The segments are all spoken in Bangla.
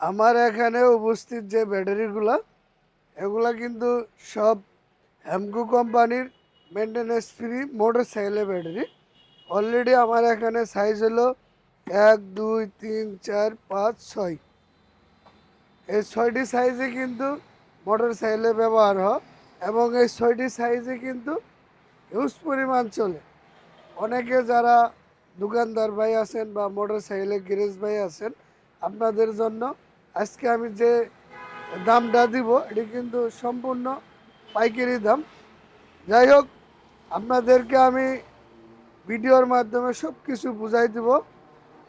আমার এখানে উপস্থিত যে ব্যাটারিগুলো এগুলা কিন্তু সব হ্যামকো কোম্পানির মেনটেনেন্স ফ্রি মোটর সাইকেলের ব্যাটারি। অলরেডি আমার এখানে সাইজ হলো 1 2 3 4 5 6। এই 6টি সাইজে কিন্তু মোটর সাইকেলে ব্যবহার হয় এবং এই 6টি সাইজে কিন্তু হিউজ পরিমাণ চলে। অনেকে যারা দোকানদার ভাই আছেন বা মোটর সাইকেলের গ্যারেজ ভাই আছেন, আপনাদের জন্য আজকে আমি যে দামটা দিব এটি কিন্তু সম্পূর্ণ পাইকারি দাম। যাই হোক, আপনাদেরকে আমি ভিডিওর মাধ্যমে সব কিছু বুঝাই দিব,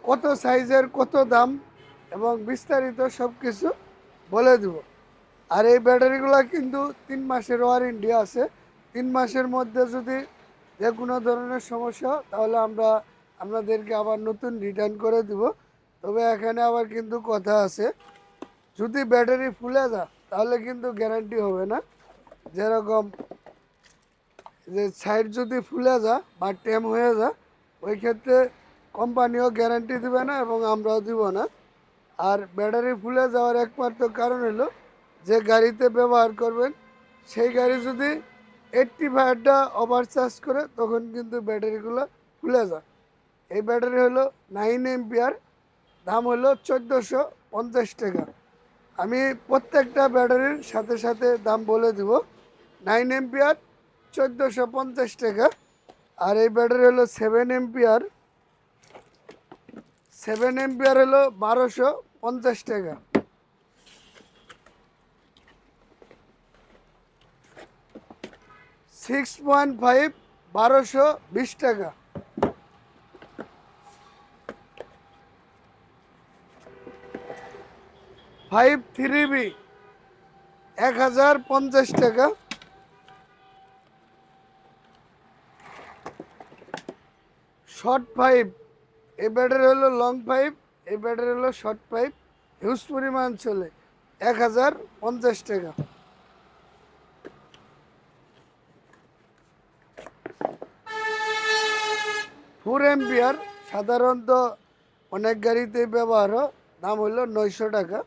কত সাইজের কত দাম এবং বিস্তারিত সব কিছু বলে দিব। আর এই ব্যাটারিগুলো কিন্তু 3 মাসের ওয়ারেন্টি আছে। 3 মাসের মধ্যে যদি যে কোনো ধরনের সমস্যা হয়, তাহলে আমরা আপনাদেরকে আবার নতুন রিটার্ন করে দিব। তবে এখানে আবার কিন্তু কথা আছে, যদি ব্যাটারি ফুলে যায় তাহলে কিন্তু গ্যারান্টি হবে না। যেরকম যে সাইড যদি ফুলে যায় বা টেম হয়ে যায়, ওই ক্ষেত্রে কোম্পানিও গ্যারান্টি দেবে না এবং আমরাও দিব না। আর ব্যাটারি ফুলে যাওয়ার একমাত্র কারণ হলো, যে গাড়িতে ব্যবহার করবেন সেই গাড়ি যদি 85টা ওভারচার্জ করে তখন কিন্তু ব্যাটারিগুলো ফুলে যায়। এই ব্যাটারি হলো 9 এম্পিয়ার, দাম হলো 1450 টাকা। আমি প্রত্যেকটা ব্যাটারির সাথে সাথে দাম বলে দিব। 9 এম্পিয়ার 1450 টাকা। আর এই ব্যাটারি হলো 7 এম্পিয়ার। 7 এম্পিয়ার হলো 1250 টাকা। 6.5 1220 টাকা। 5 3B 1050 টাকা। শর্ট পাইপ, এই ব্যাটারি হলো লং পাইপ, এই ব্যাটারি হলো শর্ট পাইপ, হিউজ পরিমাণ চলে, 1050 টাকা। 4 এম্পিয়ার, সাধারণত অনেক গাড়িতে ব্যবহার হয়, দাম হলো 900 টাকা।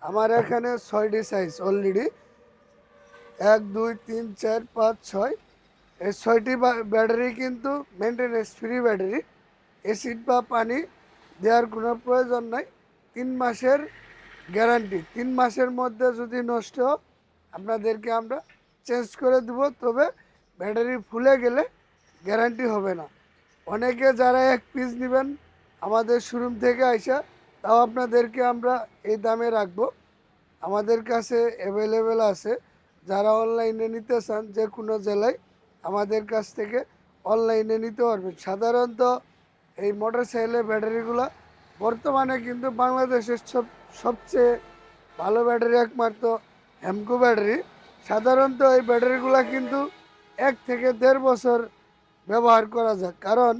আমার এখানে 6টি সাইজ অলরেডি, 1 2 3 4 5 6। এই 6টি ব্যাটারি কিন্তু মেনটেনেন্স ফ্রি ব্যাটারি। অ্যাসিড বা পানি দেওয়ার কোনো প্রয়োজন নাই। 3 মাসের গ্যারান্টি। 3 মাসের মধ্যে যদি নষ্ট হয়, আপনাদেরকে আমরা চেঞ্জ করে দেব। তবে ব্যাটারি ফুলে গেলে গ্যারান্টি হবে না। অনেকে যারা 1 পিস নেবেন আমাদের শোরুম থেকে আইসা, তাও আপনাদেরকে আমরা এই দামে রাখবো। আমাদের কাছে অ্যাভেলেবেল আছে। যারা অনলাইনে নিতে চান যে কোনো জেলায় আমাদের কাছ থেকে অনলাইনে নিতে পারবেন। সাধারণত এই মোটর সাইকেলের ব্যাটারিগুলো বর্তমানে কিন্তু বাংলাদেশের সবচেয়ে ভালো ব্যাটারি একমাত্র হ্যামকো ব্যাটারি। সাধারণত এই ব্যাটারিগুলো কিন্তু 1 থেকে 1.5 বছর ব্যবহার করা যায়। কারণ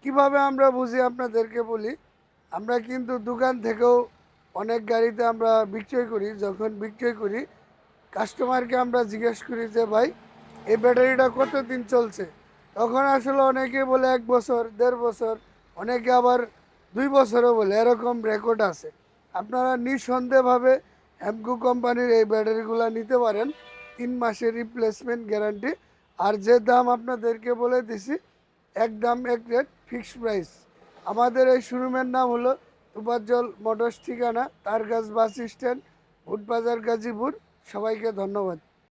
কিভাবে আমরা বুঝি আপনাদেরকে বলি, আমরা কিন্তু দোকান থেকেও অনেক গাড়িতে আমরা বিক্রয় করি। যখন বিক্রয় করি, কাস্টমারকে আমরা জিজ্ঞেস করি যে ভাই এই ব্যাটারিটা কতদিন চলছে, তখন আসলে অনেকে বলে 1 বছর 1.5 বছর, অনেকে আবার 2 বছরও বলে, এরকম রেকর্ড আছে। আপনারা নিঃসন্দেহভাবে হ্যামকো কোম্পানির এই ব্যাটারিগুলো নিতে পারেন। 3 মাসের রিপ্লেসমেন্ট গ্যারান্টি। আর যে দাম আপনাদেরকে বলে দিছি, এক দাম এক রেট, ফিক্সড প্রাইস। আমাদের এই শোরুমের নাম হলো তোফাজ্জল মোটরস, ঠিকানা তারগাছ বাস স্ট্যান্ড, ভুটবাজার, গাজীপুর। সবাইকে ধন্যবাদ।